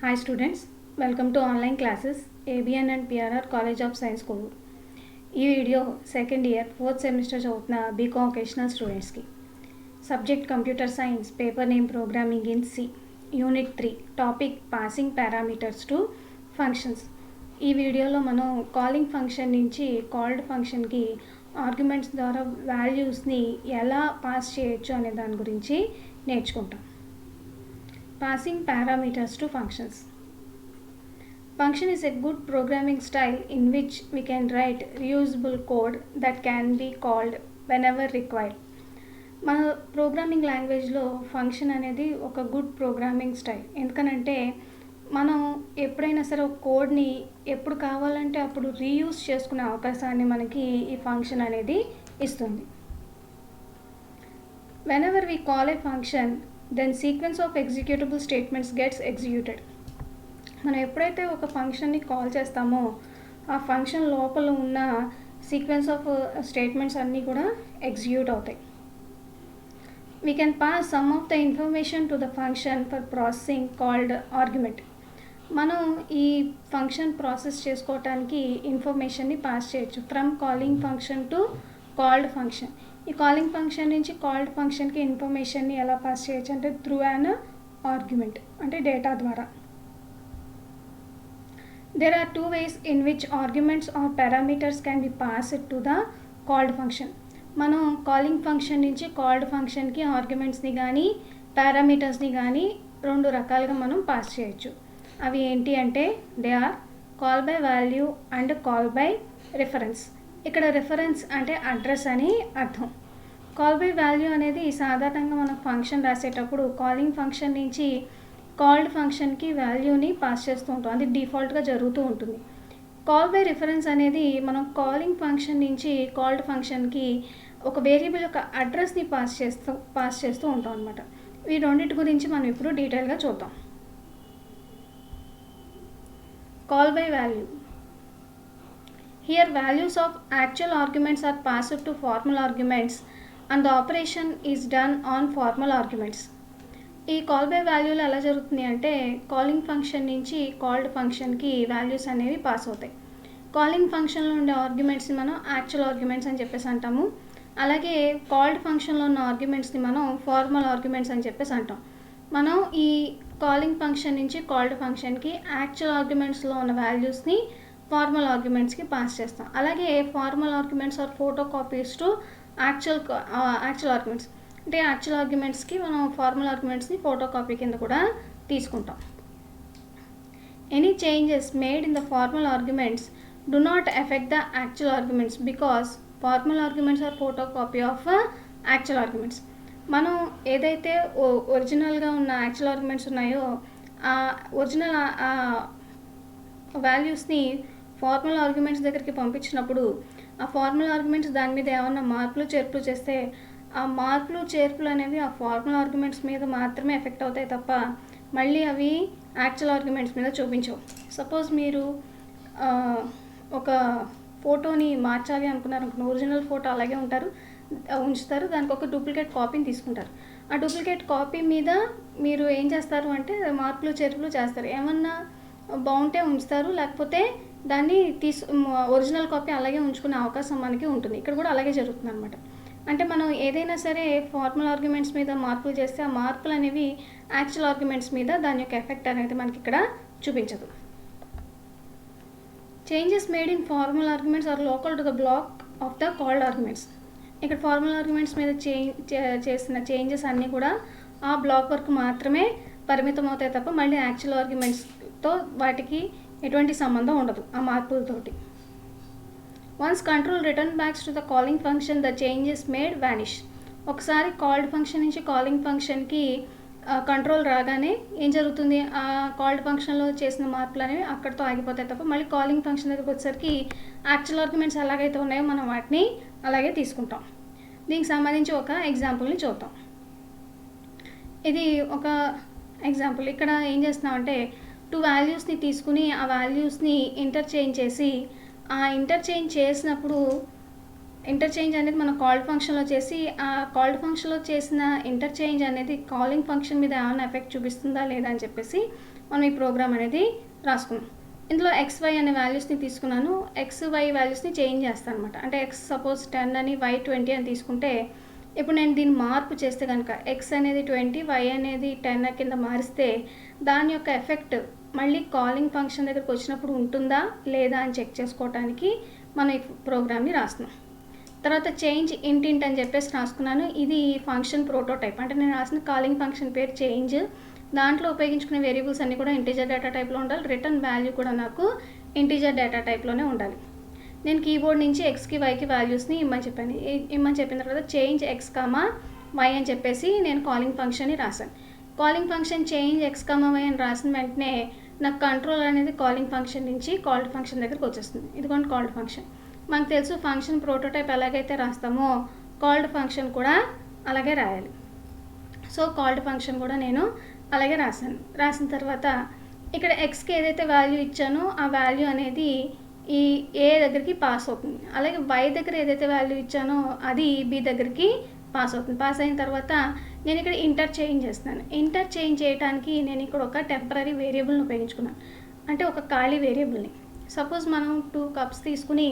Hi students, welcome to online classes ABN and PRR College of Science Kovu. ఈ video second year fourth semester చదువుతున్న BCom vocational స్టూడెంట్స్కి. Subject computer science, paper name programming in C, unit 3, topic passing parameters to functions. ఈ వీడియోలో మనం calling function నుంచి called ఫంక్షన్కి arguments ద్వారా వాల్యూస్ని ఎలా పాస్ చేయొచ్చు అనే దాని గురించి నేర్చుకుంటాం. Passing parameters to functions. Function is a good programming style in which we can write reusable code that can be called whenever required. మన ప్రోగ్రామింగ్ లాంగ్వేజ్లో ఫంక్షన్ అనేది ఒక గుడ్ ప్రోగ్రామింగ్ స్టైల్. ఎందుకనంటే మనం ఎప్పుడైనా సరే ఒక కోడ్ని ఎప్పుడు కావాలంటే అప్పుడు రీయూజ్ చేసుకునే అవకాశాన్ని మనకి ఈ ఫంక్షన్ అనేది ఇస్తుంది. Whenever we call a function, then sequence of executable statements gets executed. మనం ఎప్పుడైతే ఒక ఫంక్షన్ని కాల్ చేస్తామో ఆ ఫంక్షన్ లోపల ఉన్న సీక్వెన్స్ ఆఫ్ స్టేట్మెంట్స్ అన్నీ కూడా ఎగ్జిక్యూట్ అవుతాయి. We can pass some of the information to the function for processing called argument. మనం ఈ ఫంక్షన్ ప్రాసెస్ చేసుకోవటానికి ఇన్ఫర్మేషన్ని పాస్ చేయొచ్చు from calling function to called function. ఈ కాలింగ్ ఫంక్షన్ నుంచి కాల్డ్ ఫంక్షన్కి ఇన్ఫర్మేషన్ని ఎలా పాస్ చేయొచ్చు అంటే త్రూ అన్ ఆర్గ్యుమెంట్, అంటే డేటా ద్వారా. There are two ways in which arguments or parameters can be passed to the called function. మనం కాలింగ్ ఫంక్షన్ నుంచి కాల్డ్ ఫంక్షన్కి ఆర్గ్యుమెంట్స్ని కానీ పారామీటర్స్ని కానీ రెండు రకాలుగా మనం పాస్ చేయొచ్చు. అవి ఏంటి అంటే they are call by value and call by reference. ఇక్కడ రిఫరెన్స్ అంటే అడ్రస్ అని అర్థం. కాల్ బై వాల్యూ అనేది సాధారణంగా మనం ఫంక్షన్ రాసేటప్పుడు కాలింగ్ ఫంక్షన్ నుంచి కాల్డ్ ఫంక్షన్కి వాల్యూని పాస్ చేస్తూ ఉంటాం, అది డిఫాల్ట్గా జరుగుతూ ఉంటుంది. కాల్ బై రిఫరెన్స్ అనేది మనం కాలింగ్ ఫంక్షన్ నుంచి కాల్డ్ ఫంక్షన్కి ఒక వేరియబుల్ యొక్క అడ్రస్ని పాస్ చేస్తూ ఉంటాం అనమాట. ఈ రెండింటి గురించి మనం ఇప్పుడు డీటెయిల్గా చూద్దాం. Call by value. Here values of actual arguments are passed to formal arguments and the operation is done on formal arguments. ఈ కాల్ బై వాల్యూలో ఎలా జరుగుతుంది అంటే కాలింగ్ ఫంక్షన్ నుంచి కాల్డ్ ఫంక్షన్కి వాల్యూస్ అనేవి పాస్ అవుతాయి. కాలింగ్ ఫంక్షన్లో ఉండే ఆర్గ్యుమెంట్స్ని మనం యాక్చువల్ ఆర్గ్యుమెంట్స్ అని చెప్పేసి అంటాము. అలాగే కాల్డ్ ఫంక్షన్లో ఉన్న ఆర్గ్యుమెంట్స్ని మనం ఫార్మల్ ఆర్గ్యుమెంట్స్ అని చెప్పేసి అంటాం. మనం ఈ కాలింగ్ ఫంక్షన్ నుంచి కాల్డ్ ఫంక్షన్కి యాక్చువల్ ఆర్గ్యుమెంట్స్లో ఉన్న వాల్యూస్ని ఫార్మల్ ఆర్గ్యుమెంట్స్కి పాస్ చేస్తాం. అలాగే formal arguments are photo copies to actual arguments, అంటే యాక్చువల్ ఆర్గ్యుమెంట్స్కి మనం ఫార్మల్ ఆర్గ్యుమెంట్స్ని ఫోటో కాపీ కింద కూడా తీసుకుంటాం. Any changes made in the formal arguments do not affect the actual arguments because formal arguments are photo copy of actual arguments. మనం ఏదైతే ఒరిజినల్గా ఉన్న actual arguments ఉన్నాయో ఆ ఒరిజినల్ వాల్యూస్ని ఫార్మల్ ఆర్గ్యుమెంట్స్ దగ్గరికి పంపించినప్పుడు ఆ ఫార్మల్ ఆర్గ్యుమెంట్స్ దాని మీద ఏమన్నా మార్పులు చేర్పులు చేస్తే ఆ మార్పులు చేర్పులు అనేవి ఆ ఫార్మల్ ఆర్గ్యుమెంట్స్ మీద మాత్రమే ఎఫెక్ట్ అవుతాయి తప్ప మళ్ళీ అవి యాక్చువల్ ఆర్గ్యుమెంట్స్ మీద చూపించవు. సపోజ్ మీరు ఒక ఫోటోని మార్చాలి అనుకున్నారనుకున్న ఒరిజినల్ ఫోటో అలాగే ఉంచుతారు, దానికి ఒక డూప్లికేట్ కాపీని తీసుకుంటారు. ఆ డూప్లికేట్ కాపీ మీద మీరు ఏం చేస్తారు అంటే మార్పులు చేర్పులు చేస్తారు, ఏమన్నా బాగుంటే ఉంచుతారు, లేకపోతే దాన్ని ఒరిజినల్ కాపీ అలాగే ఉంచుకునే అవకాశం మనకి ఉంటుంది. ఇక్కడ కూడా అలాగే జరుగుతుంది అనమాట. అంటే మనం ఏదైనా సరే ఫార్మల్ ఆర్గ్యుమెంట్స్ మీద మార్పులు చేస్తే ఆ మార్పులు అనేవి యాక్చువల్ ఆర్గ్యుమెంట్స్ మీద దాని యొక్క ఎఫెక్ట్ అనేది మనకి ఇక్కడ చూపించదు. Changes made in formal arguments are local to the block of the called arguments. ఇక్కడ ఫార్మల్ ఆర్గ్యుమెంట్స్ మీద చేసిన చేంజెస్ అన్నీ కూడా ఆ బ్లాక్ వరకు మాత్రమే పరిమితం అవుతాయి తప్ప మళ్ళీ యాక్చువల్ ఆర్గ్యుమెంట్స్తో వాటికి ఎటువంటి సంబంధం ఉండదు ఆ మార్పులతోటి. Once control return backs to the calling function the changes made vanish. ఒకసారి కాల్డ్ ఫంక్షన్ నుంచి కాలింగ్ ఫంక్షన్కి కంట్రోల్ రాగానే ఏం జరుగుతుంది, ఆ కాల్డ్ ఫంక్షన్లో చేసిన మార్పులు అనేవి అక్కడితో ఆగిపోతాయి తప్ప మళ్ళీ కాలింగ్ ఫంక్షన్ దగ్గరికి వచ్చేసరికి యాక్చువల్ ఆర్గ్యుమెంట్స్ ఎలాగైతే ఉన్నాయో మనం వాటిని అలాగే తీసుకుంటాం. దీనికి సంబంధించి ఒక ఎగ్జాంపుల్ని చూద్దాం. ఇది ఒక ఎగ్జాంపుల్. ఇక్కడ ఏం చేస్తున్నామంటే టూ వాల్యూస్ని తీసుకుని ఆ వాల్యూస్ని ఇంటర్చేంజ్ చేసి ఆ ఇంటర్చేంజ్ చేసినప్పుడు ఇంటర్చేంజ్ అనేది మనం కాల్డ్ ఫంక్షన్లో చేసి ఆ కాల్డ్ ఫంక్షన్లో చేసిన ఇంటర్చేంజ్ అనేది కాలింగ్ ఫంక్షన్ మీద ఏమైనా ఎఫెక్ట్ చూపిస్తుందా లేదా అని చెప్పేసి మనం ఈ ప్రోగ్రామ్ అనేది రాసుకున్నాం. ఇందులో XY అనే వాల్యూస్ని తీసుకున్నాను. XY వాల్యూస్ని చేంజ్ చేస్తాను అనమాట. అంటే X సపోజ్ 10 అని Y 20 అని తీసుకుంటే ఇప్పుడు నేను దీన్ని మార్పు చేస్తే కనుక X అనేది 20 Y అనేది 10 కింద మారిస్తే దాని యొక్క ఎఫెక్ట్ మళ్ళీ కాలింగ్ ఫంక్షన్ దగ్గరకు వచ్చినప్పుడు ఉంటుందా లేదా అని చెక్ చేసుకోవడానికి మనం ఈ ప్రోగ్రామ్ని రాస్తున్నాం. తర్వాత చేంజ్ ఇంట్ అని చెప్పేసి రాసుకున్నాను. ఇది ఫంక్షన్ ప్రోటోటైప్. అంటే నేను రాసిన కాలింగ్ ఫంక్షన్ పేరు చేంజ్. దాంట్లో ఉపయోగించుకునే వేరియబుల్స్ అన్నీ కూడా ఇంటీజర్ డేటా టైప్లో ఉండాలి. రిటర్న్ వాల్యూ కూడా నాకు ఇంటీజర్ డేటా టైప్లోనే ఉండాలి. నేను కీబోర్డ్ నుంచి Xకి Yకి వాల్యూస్ని ఇమ్మని చెప్పిన తర్వాత చేంజ్ X, Y అని చెప్పేసి నేను కాలింగ్ ఫంక్షన్ని రాశాను. Calling function change X, Y అని రాసిన వెంటనే నాకు కంట్రోల్ అనేది కాలింగ్ ఫంక్షన్ నుంచి కాల్డ్ ఫంక్షన్ దగ్గరకు వచ్చేస్తుంది. ఇదిగోండి కాల్డ్ ఫంక్షన్. మనకు తెలుసు ఫంక్షన్ ప్రోటోటైప్ ఎలాగైతే రాస్తామో కాల్డ్ ఫంక్షన్ కూడా అలాగే రాయాలి. సో కాల్డ్ ఫంక్షన్ కూడా నేను అలాగే రాసిన తర్వాత ఇక్కడ Xకి ఏదైతే వాల్యూ ఇచ్చానో ఆ వాల్యూ అనేది ఈ A దగ్గరికి పాస్ అవుతుంది. అలాగే Y దగ్గర ఏదైతే వాల్యూ ఇచ్చానో అది B దగ్గరికి పాస్ అవుతుంది. పాస్ అయిన తర్వాత నేను ఇక్కడ ఇంటర్చేంజ్ చేస్తున్నాను. ఇంటర్చేంజ్ చేయడానికి నేను ఇక్కడ ఒక టెంపరీ వేరియబుల్ని ఉపయోగించుకున్నాను. అంటే ఒక ఖాళీ వేరియబుల్ని. సపోజ్ మనం 2 కప్స్ తీసుకుని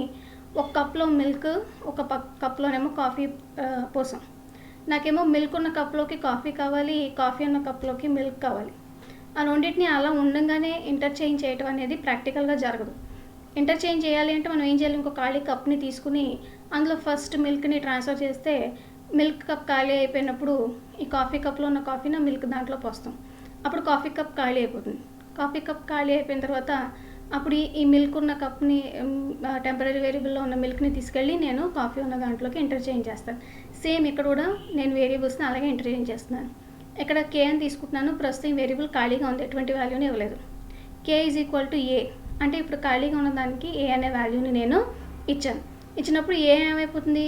ఒక కప్లో మిల్క్, ఒక కప్లోనేమో కాఫీ పోసాం. నాకేమో మిల్క్ ఉన్న కప్లోకి కాఫీ కావాలి, కాఫీ ఉన్న కప్లోకి మిల్క్ కావాలి. ఆ రెండింటిని అలా ఉండగానే ఇంటర్చేంజ్ చేయటం అనేది ప్రాక్టికల్గా జరగదు. ఇంటర్చేంజ్ చేయాలి అంటే మనం ఏం చేయాలి, ఇంకో ఖాళీ కప్ని తీసుకుని అందులో ఫస్ట్ మిల్క్ని ట్రాన్స్ఫర్ చేస్తే మిల్క్ కప్ ఖాళీ అయిపోయినప్పుడు ఈ కాఫీ కప్లో ఉన్న కాఫీని మిల్క్ దాంట్లో పోస్తాం. అప్పుడు కాఫీ కప్ ఖాళీ అయిపోతుంది. కాఫీ కప్ ఖాళీ అయిపోయిన తర్వాత అప్పుడు ఈ మిల్క్ ఉన్న కప్ని టెంపరీ వేరియబుల్లో ఉన్న మిల్క్ని తీసుకెళ్ళి నేను కాఫీ ఉన్న దాంట్లోకి ఇంటర్చేంజ్ చేస్తాను. సేమ్ ఇక్కడ కూడా నేను వేరియబుల్స్ని అలాగే ఇంటర్చేంజ్ చేస్తున్నాను. ఇక్కడ K అని తీసుకుంటున్నాను. ప్రస్తుతం వేరియబుల్ ఖాళీగా ఉంది, ఎటువంటి వాల్యూని ఇవ్వలేదు. K = A అంటే ఇప్పుడు ఖాళీగా ఉన్న దానికి A అనే వాల్యూని నేను ఇచ్చాను. ఇచ్చినప్పుడు A ఏమైపోతుంది,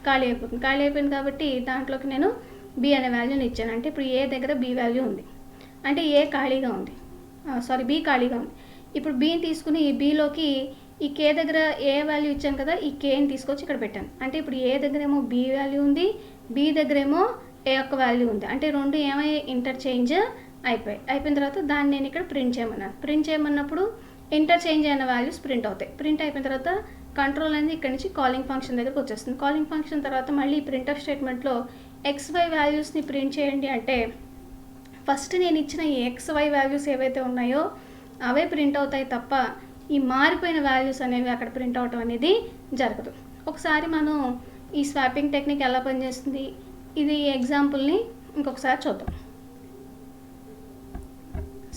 ఖాళీ అయిపోతుంది. ఖాళీ అయిపోయింది కాబట్టి దాంట్లోకి నేను B అనే వాల్యూని ఇచ్చాను. అంటే ఇప్పుడు A దగ్గర B వాల్యూ ఉంది. అంటే B ఖాళీగా ఉంది. ఇప్పుడు Bని తీసుకుని Bలోకి ఈ K దగ్గర A వాల్యూ ఇచ్చాను కదా, ఈ Kని తీసుకొచ్చి ఇక్కడ పెట్టాను. అంటే ఇప్పుడు A దగ్గరేమో B వాల్యూ ఉంది, B దగ్గరేమో A యొక్క వాల్యూ ఉంది. అంటే రెండు ఇంటర్చేంజ్ అయిపోయిన తర్వాత దాన్ని నేను ఇక్కడ ప్రింట్ చేయమన్నప్పుడు ఇంటర్చేంజ్ అయిన వాల్యూస్ ప్రింట్ అవుతాయి. ప్రింట్ అయిపోయిన తర్వాత కంట్రోల్ అనేది ఇక్కడ నుంచి కాలింగ్ ఫంక్షన్ దగ్గరకు వచ్చేస్తుంది. కాలింగ్ ఫంక్షన్ తర్వాత మళ్ళీ ప్రింట్ఎఫ్ స్టేట్మెంట్లో XY వాల్యూస్ని ప్రింట్ చేయండి అంటే ఫస్ట్ నేను ఇచ్చిన ఈ XY వాల్యూస్ ఏవైతే ఉన్నాయో అవే ప్రింట్ అవుతాయి తప్ప ఈ మారిపోయిన వాల్యూస్ అనేవి అక్కడ ప్రింట్ అవటం అనేది జరగదు. ఒకసారి మనం ఈ స్వాపింగ్ టెక్నిక్ ఎలా పనిచేస్తుంది, ఇది ఎగ్జాంపుల్ని ఇంకొకసారి చూద్దాం.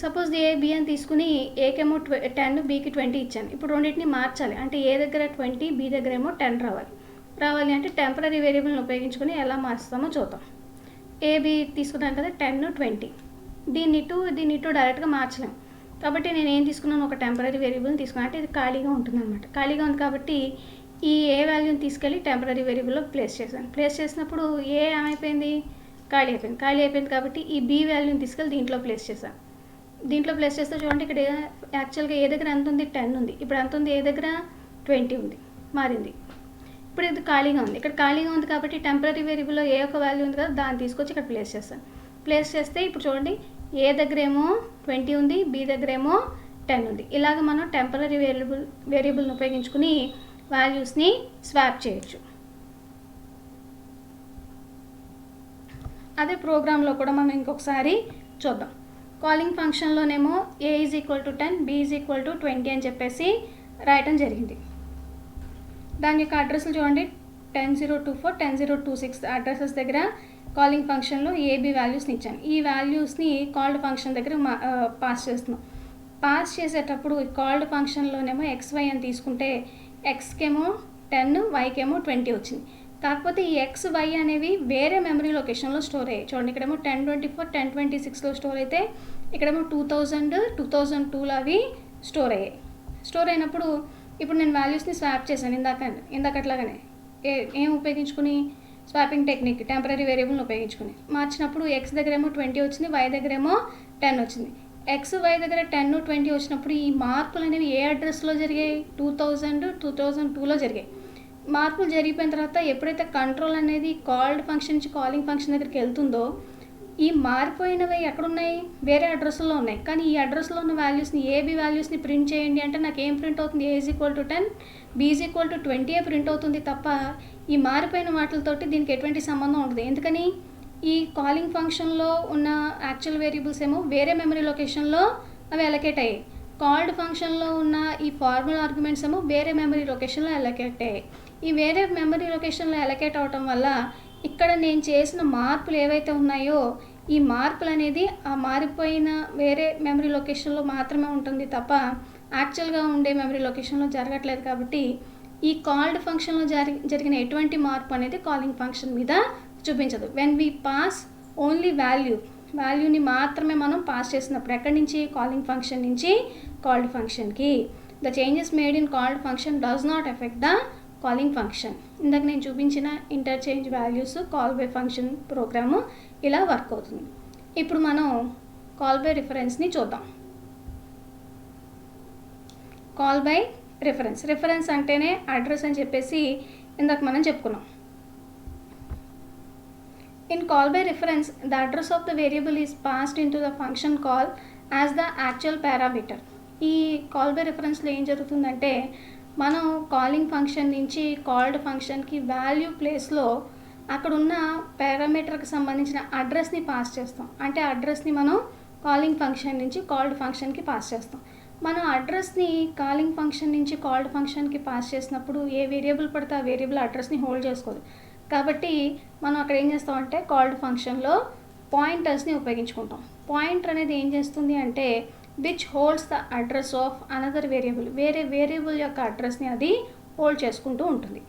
సపోజ్ A, B అని తీసుకుని ఏకేమో 10, Bకి 20 ఇచ్చాను. ఇప్పుడు రెండింటిని మార్చాలి. అంటే A దగ్గర 20, B దగ్గర ఏమో 10 రావాలి అంటే టెంపరీ వేరియబుల్ని ఉపయోగించుకొని ఎలా మార్చుతామో చూద్దాం. A, B తీసుకున్నాను కదా, 10, 20. దీన్ని ఇటు డైరెక్ట్గా మార్చలేము. కాబట్టి నేను ఏం తీసుకున్నాను, ఒక టెంపరీ వేరియబుల్ని తీసుకున్నాను. అంటే ఇది ఖాళీగా ఉంటుంది అనమాట. ఖాళీగా ఉంది కాబట్టి ఈ A వాల్యూని తీసుకెళ్ళి టెంపరీ వేరియబుల్లో ప్లేస్ చేశాను. ప్లేస్ చేసినప్పుడు A ఏమైపోయింది, ఖాళీ అయిపోయింది కాబట్టి ఈ B వాల్యూని తీసుకెళ్ళి దీంట్లో ప్లేస్ చేస్తే చూడండి ఇక్కడ యాక్చువల్గా A దగ్గర ఎంత ఉంది, 10 ఉంది. ఇప్పుడు ఎంత ఉంది, A దగ్గర 20 ఉంది, మారింది. ఇప్పుడు ఇది ఖాళీగా ఉంది. ఇక్కడ ఖాళీగా ఉంది కాబట్టి టెంపరీ వేరియబుల్లో A యొక్క వాల్యూ ఉంది కదా, దాన్ని తీసుకొచ్చి ఇక్కడ ప్లేస్ చేస్తే ఇప్పుడు చూడండి A దగ్గర ఏమో 20 ఉంది, B దగ్గర ఏమో 10 ఉంది. ఇలాగ మనం టెంపరీ వేరియబుల్ని ఉపయోగించుకుని వాల్యూస్ని స్వాప్ చేయొచ్చు. అదే ప్రోగ్రాంలో కూడా మనం ఇంకొకసారి చూద్దాం. కాలింగ్ ఫంక్షన్లోనేమో A = 10, B = 20 అని చెప్పేసి రాయటం జరిగింది. దాని యొక్క అడ్రస్లు చూడండి, 10.0.24, 10.0.26 అడ్రసెస్ దగ్గర కాలింగ్ ఫంక్షన్లో AB వాల్యూస్ని ఇచ్చాను. ఈ వాల్యూస్ని కాల్డ్ ఫంక్షన్ దగ్గర పాస్ చేస్తున్నాం. పాస్ చేసేటప్పుడు కాల్డ్ ఫంక్షన్లోనేమో XY అని తీసుకుంటే Xకేమో 10, Yకేమో 20 వచ్చింది. కాకపోతే ఈ XY అనేవి వేరే మెమరీ లొకేషన్లో స్టోర్ అయ్యాయి. చూడండి ఇక్కడేమో 10.24, 10.26లో స్టోర్ అయితే ఇక్కడేమో 2000, 2002లో అవి స్టోర్ అయ్యాయి. స్టోర్ అయినప్పుడు ఇప్పుడు నేను వాల్యూస్ని స్వాప్ చేశాను ఇందాకట్లాగానే ఏం ఉపయోగించుకుని, స్వాపింగ్ టెక్నిక్, టెంపరీ వేరియబుల్ని ఉపయోగించుకుని మార్చినప్పుడు X దగ్గరేమో 20 వచ్చింది, Y దగ్గరేమో 10 వచ్చింది. XY దగ్గర 10, 20 వచ్చినప్పుడు ఈ మార్పులు అనేవి ఏ అడ్రస్లో జరిగాయి, 2000, 2002లో జరిగాయి. మార్పులు జరిగిపోయిన తర్వాత ఎప్పుడైతే కంట్రోల్ అనేది కాల్డ్ ఫంక్షన్ నుంచి కాలింగ్ ఫంక్షన్ దగ్గరికి వెళ్తుందో ఈ మారిపోయినవి ఎక్కడున్నాయి, వేరే అడ్రస్లో ఉన్నాయి. కానీ ఈ అడ్రస్లో ఉన్న వాల్యూస్ని ఏబి వాల్యూస్ని ప్రింట్ చేయండి అంటే నాకు ఏం ప్రింట్ అవుతుంది, A = 10 B = 20 ప్రింట్ అవుతుంది తప్ప ఈ మారిపోయిన వాటితోటి దీనికి ఎటువంటి సంబంధం ఉండదు. ఎందుకని ఈ కాలింగ్ ఫంక్షన్లో ఉన్న యాక్చువల్ వేరియబుల్స్ ఏమో వేరే మెమరీ లొకేషన్లో అవి అలొకేట్ అయ్యాయి. కాల్డ్ ఫంక్షన్లో ఉన్న ఈ ఫార్మల్ ఆర్గ్యుమెంట్స్ ఏమో వేరే మెమరీ లొకేషన్లో అలొకేట్ అయ్యాయి. ఈ వేరే మెమరీ లొకేషన్లో అలొకేట్ అవటం వల్ల ఇక్కడ నేను చేసిన మార్పులు ఏవైతే ఉన్నాయో ఈ మార్పులు అనేది ఆ మారిపోయిన వేరే మెమరీ లొకేషన్లో మాత్రమే ఉంటుంది తప్ప యాక్చువల్గా ఉండే మెమరీ లొకేషన్లో జరగట్లేదు. కాబట్టి ఈ కాల్డ్ ఫంక్షన్లో జరిగిన ఎటువంటి మార్పు అనేది కాలింగ్ ఫంక్షన్ మీద చూపించదు. వెన్ వీ పాస్ ఓన్లీ వాల్యూని మాత్రమే మనం పాస్ చేసినప్పుడు ఎక్కడి నుంచి, కాలింగ్ ఫంక్షన్ నుంచి కాల్డ్ ఫంక్షన్కి, the changes made in called function does not affect the calling function. ఇందాక నేను చూపించిన interchange values call by function program ఇలా వర్క్ అవుతుంది. ఇప్పుడు మనం కాల్ బై రిఫరెన్స్ని చూద్దాం. కాల్ బై రిఫరెన్స్ అంటేనే అడ్రస్ అని చెప్పేసి ఇందాక మనం చెప్పుకున్నాం. In call by reference, the address of the variable is passed into the function call as the actual parameter. ఈ కాల్ బై రిఫరెన్స్లో ఏం జరుగుతుందంటే మనం కాలింగ్ ఫంక్షన్ నుంచి కాల్డ్ ఫంక్షన్కి వాల్యూ ప్లేస్లో అక్కడున్న పారామీటర్కి సంబంధించిన అడ్రస్ని పాస్ చేస్తాం. అంటే అడ్రస్ని మనం కాలింగ్ ఫంక్షన్ నుంచి కాల్డ్ ఫంక్షన్కి పాస్ చేస్తాం. మనం అడ్రస్ని కాలింగ్ ఫంక్షన్ నుంచి కాల్డ్ ఫంక్షన్కి పాస్ చేసినప్పుడు ఏ వేరియబుల్ పడితే ఆ వేరియబుల్ అడ్రస్ని హోల్డ్ చేసుకోదు. కాబట్టి మనం అక్కడ ఏం చేస్తామంటే కాల్డ్ ఫంక్షన్లో పాయింటర్స్ని ఉపయోగించుకుంటాం. పాయింటర్ అనేది ఏం చేస్తుంది అంటే which holds the address of another variable, వేరే వేరియబుల్ యొక్క అడ్రస్ని అది హోల్డ్ చేసుకుంటూ ఉంటుంది.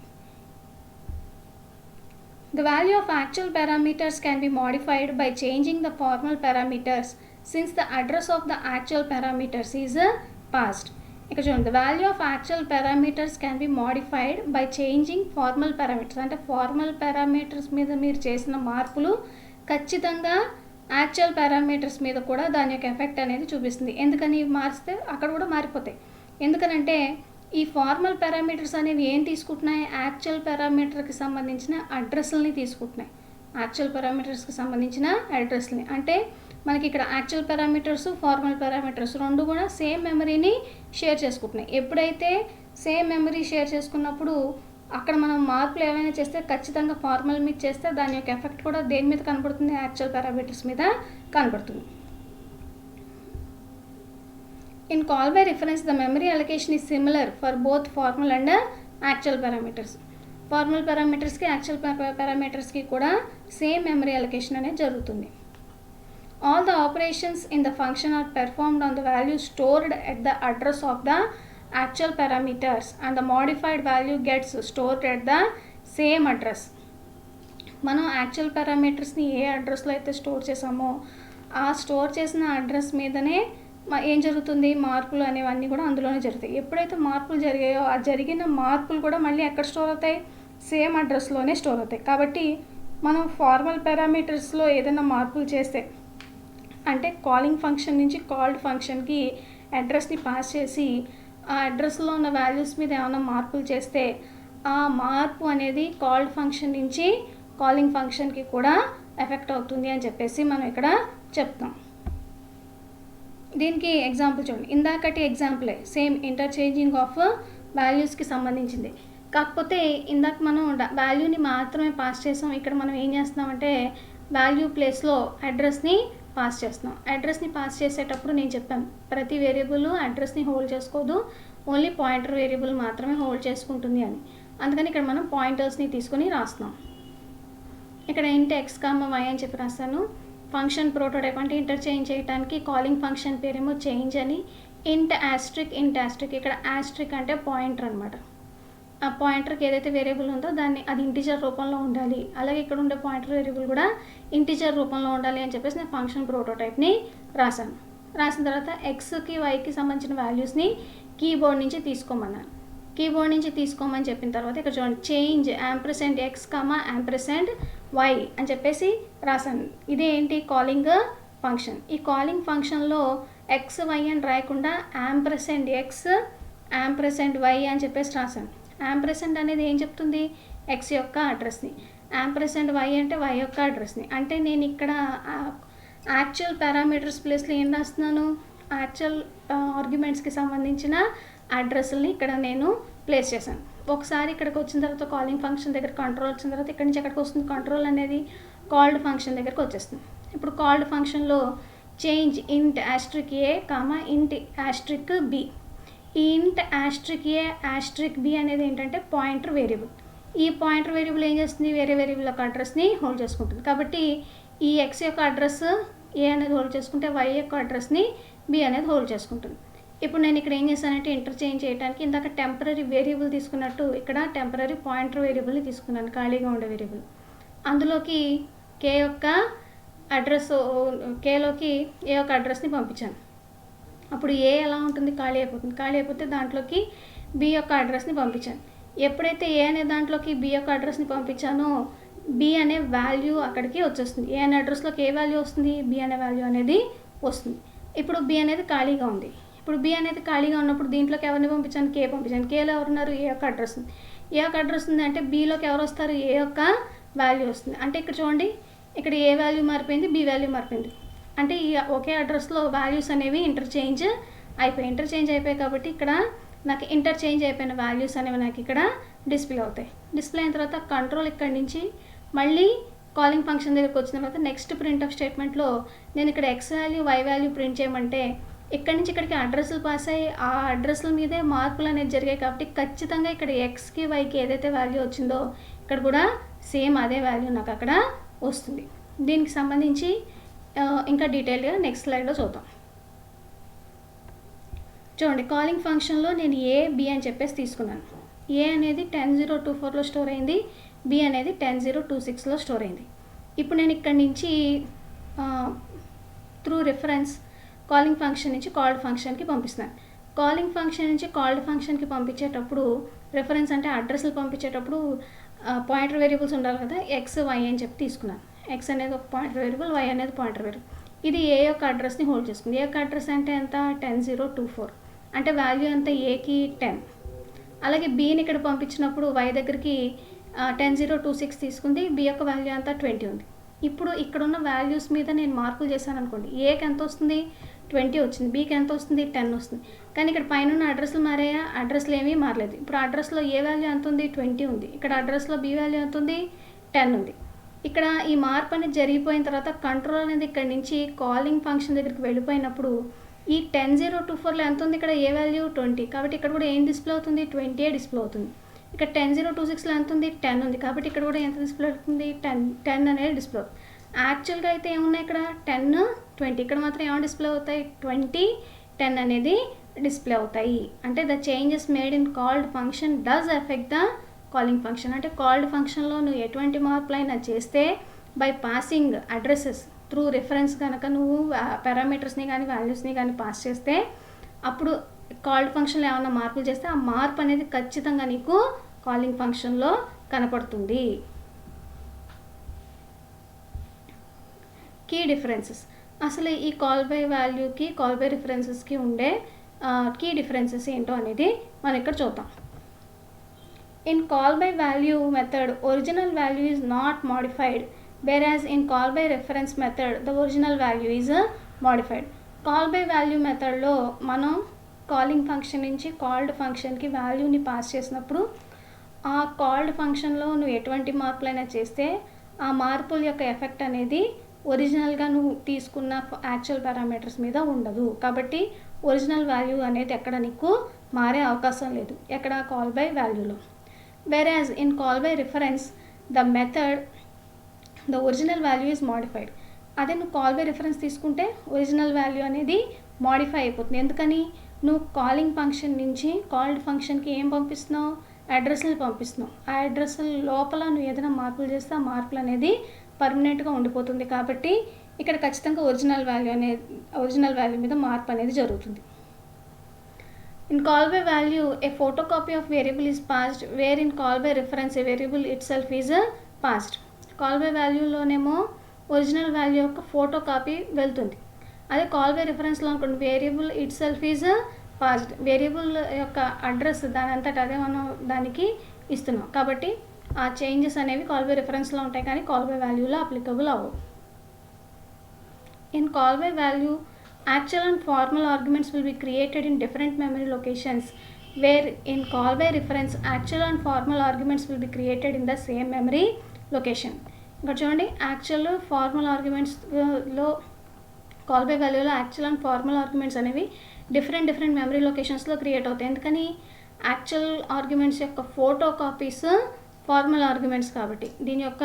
The value of actual parameters can be modified by changing the formal parameters since the address of the actual parameters is passed. ఇక్కడ చూడండి, the value of actual parameters can be modified by changing formal parameters. అంటే formal parameters మీద మీరు చేసిన మార్పులు ఖచ్చితంగా actual parameters మీద కూడా దాని యొక్క ఎఫెక్ట్ అనేది చూపిస్తుంది. ఎందుకని మారిస్తే అక్కడ కూడా మారిపోతాయి. ఎందుకనంటే ఈ ఫార్మల్ పారామీటర్స్ అనేవి ఏం తీసుకుంటున్నాయి, యాక్చువల్ పారామీటర్కి సంబంధించిన అడ్రస్లని తీసుకుంటున్నాయి. యాక్చువల్ పారామీటర్స్కి సంబంధించిన అడ్రస్ని అంటే మనకి ఇక్కడ యాక్చువల్ పారామీటర్స్, ఫార్మల్ పారామీటర్స్ రెండు కూడా సేమ్ మెమరీని షేర్ చేసుకుంటున్నాయి. ఎప్పుడైతే సేమ్ మెమరీ షేర్ చేసుకున్నప్పుడు అక్కడ మనం మార్పులు ఏమైనా చేస్తే ఖచ్చితంగా ఫార్మల్ మీద చేస్తే దాని యొక్క ఎఫెక్ట్ కూడా దేని మీద కనబడుతుంది, యాక్చువల్ పారామీటర్స్ మీద కనబడుతుంది. In call by reference, the memory allocation is similar for both formal and actual parameters. Formal parameters की actual parameters की కూడా same memory allocation అనేది జరుగుతుంది. All the operations in the function are performed on the value stored at the address of the actual parameters and the modified value gets stored at the same address. మనం actual పారామీటర్స్ని ఏ అడ్రస్లో అయితే store చేసామో ఆ store చేసిన address మీదనే ఏం జరుగుతుంది, మార్పులు అనేవన్నీ కూడా అందులోనే జరుగుతాయి. ఎప్పుడైతే మార్పులు జరిగాయో ఆ జరిగిన మార్పులు కూడా మళ్ళీ ఎక్కడ స్టోర్ అవుతాయి, సేమ్ అడ్రస్లోనే స్టోర్ అవుతాయి. కాబట్టి మనం ఫార్మల్ పారామీటర్స్లో ఏదైనా మార్పులు చేస్తే అంటే కాలింగ్ ఫంక్షన్ నుంచి కాల్డ్ ఫంక్షన్కి అడ్రస్ని పాస్ చేసి ఆ అడ్రస్లో ఉన్న వాల్యూస్ మీద ఏమైనా మార్పులు చేస్తే ఆ మార్పు అనేది కాల్డ్ ఫంక్షన్ నుంచి కాలింగ్ ఫంక్షన్కి కూడా ఎఫెక్ట్ అవుతుంది అని చెప్పేసి మనం ఇక్కడ చెప్తాం. దీనికి ఎగ్జాంపుల్ చూడండి, ఇందాకటి ఎగ్జాంపులే సేమ్ ఇంటర్చేంజింగ్ ఆఫ్ వాల్యూస్కి సంబంధించింది. కాకపోతే ఇందాక మనం వాల్యూని మాత్రమే పాస్ చేసాం. ఇక్కడ మనం ఏం చేస్తున్నామంటే వాల్యూ ప్లేస్లో అడ్రస్ని పాస్ చేస్తున్నాం. అడ్రస్ని పాస్ చేసేటప్పుడు నేను చెప్పాను ప్రతి వేరియబుల్ అడ్రస్ని హోల్డ్ చేసుకోదు, ఓన్లీ పాయింటర్ వేరియబుల్ మాత్రమే హోల్డ్ చేసుకుంటుంది అని. అందుకని ఇక్కడ మనం పాయింటర్స్ని తీసుకుని రాస్తున్నాం. ఇక్కడ ఇంట్ x, y అని చెప్పి రాస్తాను. ఫంక్షన్ ప్రోటోటైప్ అంటే ఇంటర్చేంజ్ చేయడానికి కాలింగ్ ఫంక్షన్ పేరేమో చేంజ్ అని. ఇంట్ ఆస్ట్రిక్ ఇక్కడ ఆస్ట్రిక్ అంటే పాయింటర్ అనమాట. ఆ పాయింటర్కి ఏదైతే వేరియబుల్ ఉందో దాన్ని అది ఇంటిజర్ రూపంలో ఉండాలి, అలాగే ఇక్కడ ఉండే పాయింటర్ వేరియబుల్ కూడా ఇంటిజర్ రూపంలో ఉండాలి అని చెప్పేసి నేను ఫంక్షన్ ప్రోటోటైప్ని రాశాను. రాసిన తర్వాత ఎక్స్కి వైకి సంబంధించిన వాల్యూస్ని కీబోర్డ్ నుంచి తీసుకోమన్నాను. కీబోర్డ్ నుంచి తీసుకోమని చెప్పిన తర్వాత ఇక్కడ చూడండి, చేంజ్ &x, &y అని చెప్పేసి రాశాను. ఇదే ఏంటి, కాలింగ్ ఫంక్షన్. ఈ కాలింగ్ ఫంక్షన్లో x, y అని రాయకుండా &x, &y అని చెప్పేసి రాశాను. యాంపర్సెంట్ అనేది ఏం చెప్తుంది? ఎక్స్ యొక్క అడ్రస్ని. యాంపర్సెంట్ వై అంటే వై యొక్క అడ్రస్ని. అంటే నేను ఇక్కడ యాక్చువల్ పారామీటర్స్ ప్లేస్లో ఏం రాస్తున్నాను? యాక్చువల్ ఆర్గ్యుమెంట్స్కి సంబంధించిన అడ్రస్ని ఇక్కడ నేను ప్లేస్ చేశాను. ఒకసారి ఇక్కడికి వచ్చిన తర్వాత కాలింగ్ ఫంక్షన్ దగ్గర కంట్రోల్ వచ్చిన తర్వాత ఇక్కడి నుంచి ఎక్కడికి వస్తుంది? కంట్రోల్ అనేది కాల్డ్ ఫంక్షన్ దగ్గరికి వచ్చేస్తుంది. ఇప్పుడు కాల్డ్ ఫంక్షన్లో చేంజ్ ఇంట్ యాస్ట్రిక్ ఏ కామా ఇంట్ యాస్ట్రిక్ బి. ఈ ఇంట్ యాస్ట్రిక్ ఏ యాస్ట్రిక్ బి అనేది ఏంటంటే పాయింటర్ వేరియబుల్. ఈ పాయింటర్ వేరియబుల్ ఏం చేస్తుంది? వేరే వేరియబుల్ యొక్క అడ్రస్ని హోల్డ్ చేసుకుంటుంది. కాబట్టి ఈ ఎక్స్ యొక్క అడ్రస్ ఏ అనేది హోల్డ్ చేసుకుంటే వై యొక్క అడ్రస్ని బి అనేది హోల్డ్ చేసుకుంటుంది. ఇప్పుడు నేను ఇక్కడ ఏం చేశానంటే ఇంటర్చేంజ్ చేయడానికి ఇందాక టెంపరీ వేరియబుల్ తీసుకున్నట్టు ఇక్కడ టెంపరీ పాయింటర్ వేరియబుల్ని తీసుకున్నాను, ఖాళీగా ఉండే వేరియబుల్. అందులోకి కే యొక్క అడ్రస్, కేలోకి ఏ యొక్క అడ్రస్ని పంపించాను. అప్పుడు ఏ ఎలా ఉంటుంది? ఖాళీ అయిపోతుంది. ఖాళీ అయిపోతే దాంట్లోకి బి యొక్క అడ్రస్ని పంపించాను. ఎప్పుడైతే ఏ అనే దాంట్లోకి బి యొక్క అడ్రస్ని పంపించానో బి అనే వాల్యూ అక్కడికి వచ్చేస్తుంది. ఏ అనే అడ్రస్లోకి ఏ వాల్యూ వస్తుంది? బి అనే వాల్యూ అనేది వస్తుంది. ఇప్పుడు బి అనేది ఖాళీగా ఉంది. ఇప్పుడు బి అనేది ఖాళీగా ఉన్నప్పుడు దీంట్లోకి ఎవరిని పంపించాను? కే పంపించాను. కేలో ఎవరున్నారు? ఏ యొక్క అడ్రస్ ఉంది. ఏ యొక్క అడ్రస్ ఉంది అంటే బీలోకి ఎవరు వస్తారు? ఏ యొక్క వాల్యూ వస్తుంది. అంటే ఇక్కడ చూడండి, ఇక్కడ ఏ వాల్యూ మారిపోయింది, బి వాల్యూ మారిపోయింది. అంటే ఈ ఒకే అడ్రస్లో వాల్యూస్ అనేవి ఇంటర్చేంజ్ అయిపోయాయి కాబట్టి ఇక్కడ నాకు ఇంటర్చేంజ్ అయిపోయిన వాల్యూస్ అనేవి నాకు ఇక్కడ డిస్ప్లే అవుతాయి. డిస్ప్లే అయిన తర్వాత కంట్రోల్ ఇక్కడి నుంచి మళ్ళీ కాలింగ్ ఫంక్షన్ దగ్గరికి వచ్చిన తర్వాత నెక్స్ట్ ప్రింట్ ఆఫ్ స్టేట్మెంట్లో నేను ఇక్కడ x value y value print చేయమంటే ఇక్కడి నుంచి ఇక్కడికి అడ్రస్లు పాస్ అయ్యి ఆ అడ్రస్ల మీదే మార్పులు అనేది జరిగాయి కాబట్టి ఖచ్చితంగా ఇక్కడ ఎక్స్కి వైకి ఏదైతే వాల్యూ వచ్చిందో ఇక్కడ కూడా సేమ్ అదే వాల్యూ నాకు అక్కడ వస్తుంది. దీనికి సంబంధించి ఇంకా డీటెయిల్గా నెక్స్ట్ స్లైడ్లో చూద్దాం. చూడండి, కాలింగ్ ఫంక్షన్లో నేను ఏ బి అని చెప్పేసి తీసుకున్నాను. ఏ అనేది 10024లో స్టోర్ అయింది, బి అనేది 10026లో స్టోర్ అయింది. ఇప్పుడు నేను ఇక్కడి నుంచి త్రూ రిఫరెన్స్ కాలింగ్ ఫంక్షన్ నుంచి కాల్డ్ ఫంక్షన్కి పంపిస్తున్నాను. కాలింగ్ ఫంక్షన్ నుంచి కాల్డ్ ఫంక్షన్కి పంపించేటప్పుడు రిఫరెన్స్ అంటే అడ్రస్లు పంపించేటప్పుడు పాయింటర్ వేరియబుల్స్ ఉండాలి కదా, ఎక్స్ వై అని చెప్పి తీసుకున్నాను. ఎక్స్ అనేది ఒక పాయింటర్ వేరియబుల్, వై అనేది పాయింటర్ వేరియబుల్. ఇది ఏ యొక్క అడ్రస్ని హోల్డ్ చేసుకుంది. ఏ యొక్క అడ్రస్ అంటే ఎంత? 10024. అంటే వాల్యూ ఎంత? ఏకి 10. అలాగే బీని ఇక్కడ పంపించినప్పుడు వై దగ్గరికి 10026 తీసుకుంది, బి యొక్క వాల్యూ అంతా 20 ఉంది. ఇప్పుడు ఇక్కడ ఉన్న వాల్యూస్ మీద నేను మార్పులు చేశాను అనుకోండి. ఏకి ఎంత వస్తుంది? 20 వచ్చింది. బీకి ఎంత వస్తుంది? 10 వస్తుంది. కానీ ఇక్కడ పైన ఉన్న అడ్రస్లు మారాయా? అడ్రస్లు ఏమీ మారలేదు. ఇప్పుడు అడ్రస్లో ఏ వాల్యూ ఎంత ఉంది? 20 ఉంది. ఇక్కడ అడ్రస్లో బి వాల్యూ ఎంత ఉంది? 10 ఉంది. ఇక్కడ ఈ మార్పు అనేది జరిగిపోయిన తర్వాత కంట్రోల్ అనేది ఇక్కడ నుంచి కాలింగ్ ఫంక్షన్ దగ్గరికి వెళ్ళిపోయినప్పుడు ఈ 10024లో ఎంత ఉంది? ఇక్కడ ఏ వాల్యూ 20. కాబట్టి ఇక్కడ కూడా ఏం డిస్ప్లే అవుతుంది? 20 డిస్ప్లే అవుతుంది. ఇక్కడ 10026లో ఎంత ఉంది? 10 ఉంది. కాబట్టి ఇక్కడ కూడా ఎంత డిస్ప్లే అవుతుంది? 10 అనేది డిస్ప్లే అవుతుంది. యాక్చువల్గా అయితే ఏమున్నాయి ఇక్కడ? 10, 20. ఇక్కడ మాత్రం ఏమైనా డిస్ప్లే అవుతాయి? 20, 10 అనేది డిస్ప్లే అవుతాయి. అంటే the changes made in called function does effect the calling function. అంటే కాల్డ్ ఫంక్షన్లో నువ్వు ఎటువంటి మార్పులైనా చేస్తే by passing addresses through reference కనుక నువ్వు పారామీటర్స్ని కానీ వాల్యూస్ని కానీ పాస్ చేస్తే అప్పుడు కాల్డ్ ఫంక్షన్లో ఏమైనా మార్పులు చేస్తే ఆ మార్పు అనేది ఖచ్చితంగా నీకు కాలింగ్ ఫంక్షన్లో కనపడుతుంది. Key differences. అసలు ఈ కాల్ బై వాల్యూకి కాల్ బై రిఫరెన్సెస్కి ఉండే కీ డిఫరెన్సెస్ ఏంటో అనేది మనం ఇక్కడ చూద్దాం. In call by value method original value is not modified, whereas in call by reference method the original value is modified. Call by value మెథడ్లో మనం కాలింగ్ ఫంక్షన్ నుంచి కాల్డ్ ఫంక్షన్కి వాల్యూని పాస్ చేసినప్పుడు ఆ కాల్డ్ ఫంక్షన్లో నువ్వు ఎటువంటి మార్పులైనా చేస్తే ఆ మార్పుల యొక్క ఎఫెక్ట్ అనేది ఒరిజినల్గా నువ్వు తీసుకున్న యాక్చువల్ పారామీటర్స్ మీద ఉండదు. కాబట్టి ఒరిజినల్ వాల్యూ అనేది ఎక్కడ నీకు మారే అవకాశం లేదు, ఎక్కడ? కాల్ బై వాల్యూలో. whereas in call by reference the method the original value is modified. అదే నువ్వు కాల్ బై రిఫరెన్స్ తీసుకుంటే ఒరిజినల్ వాల్యూ అనేది మోడిఫై అయిపోతుంది. ఎందుకని? నువ్వు కాలింగ్ ఫంక్షన్ నుంచి కాల్డ్ ఫంక్షన్కి ఏం పంపిస్తున్నావు? అడ్రస్లు పంపిస్తున్నావు. ఆ అడ్రస్ల లోపల నువ్వు ఏదైనా మార్పులు చేస్తే ఆ మార్పులు అనేది పర్మనెంట్గా ఉండిపోతుంది. కాబట్టి ఇక్కడ ఖచ్చితంగా ఒరిజినల్ వాల్యూ మీద మార్పు అనేది జరుగుతుంది. In call by value, a photocopy of variable is passed, where in call by reference a variable itself is passed. Call by వాల్యూలోనేమో ఒరిజినల్ వాల్యూ యొక్క ఫోటో కాపీ వెళ్తుంది. అదే కాల్ బై రిఫరెన్స్లో అనుకోండి variable itself is passed. Variable యొక్క address దాని అంతటా అదే మనం దానికి ఇస్తున్నాం కాబట్టి ఆ చేంజెస్ అనేవి కాల్ బై రిఫరెన్స్లో ఉంటాయి కానీ కాల్ బై వాల్యూలో అప్లికబుల్ అవ్వవు. In call by value actual and formal arguments will be created in different memory locations, where in call by reference actual and formal arguments will be created in the same memory location. ఇక్కడ చూడండి actual formal ఆర్గ్యుమెంట్స్లో call by వాల్యూలో actual and formal arguments అనేవి different memory లొకేషన్స్లో create అవుతాయి. ఎందుకని actual arguments యొక్క photo copies formal arguments కాబట్టి దీని యొక్క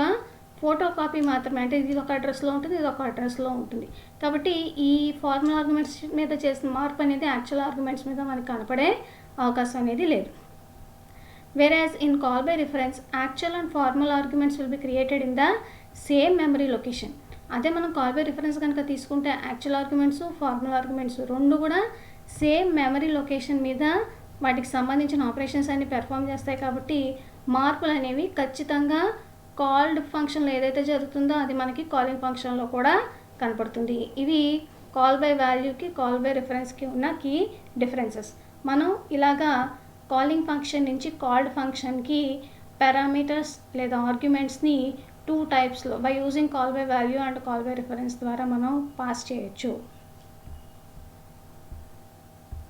ఫోటో కాపీ మాత్రమే, అంటే ఇది ఒక అడ్రస్లో ఉంటుంది, ఇది ఒక అడ్రస్లో ఉంటుంది. కాబట్టి ఈ ఫార్మల్ ఆర్గ్యుమెంట్స్ మీద చేసిన మార్పు అనేది యాక్చువల్ ఆర్గ్యుమెంట్స్ మీద మనకి కనపడే అవకాశం అనేది లేదు. వేరాజ్ in call by reference actual and formal arguments will be created in the same memory location. అదే మనం కాల్ బై రిఫరెన్స్ కనుక తీసుకుంటే యాక్చువల్ ఆర్గ్యుమెంట్స్ ఫార్మల్ ఆర్గ్యుమెంట్స్ రెండు కూడా సేమ్ మెమరీ లొకేషన్ మీద వాటికి సంబంధించిన ఆపరేషన్స్ అన్ని పెర్ఫామ్ చేస్తాయి. కాబట్టి మార్పులు అనేవి ఖచ్చితంగా కాల్డ్ ఫంక్షన్లో ఏదైతే జరుగుతుందో అది మనకి కాలింగ్ ఫంక్షన్లో కూడా కనపడుతుంది. ఇవి కాల్ బై వాల్యూకి కాల్ బై రిఫరెన్స్కి ఉన్న కీ డిఫరెన్సెస్. మనం ఇలాగా కాలింగ్ ఫంక్షన్ నుంచి కాల్డ్ ఫంక్షన్కి పారామీటర్స్ లేదా ఆర్గ్యుమెంట్స్ని 2 టైప్స్లో by using call by value and call by reference ద్వారా మనం పాస్ చేయొచ్చు.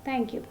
Thank you.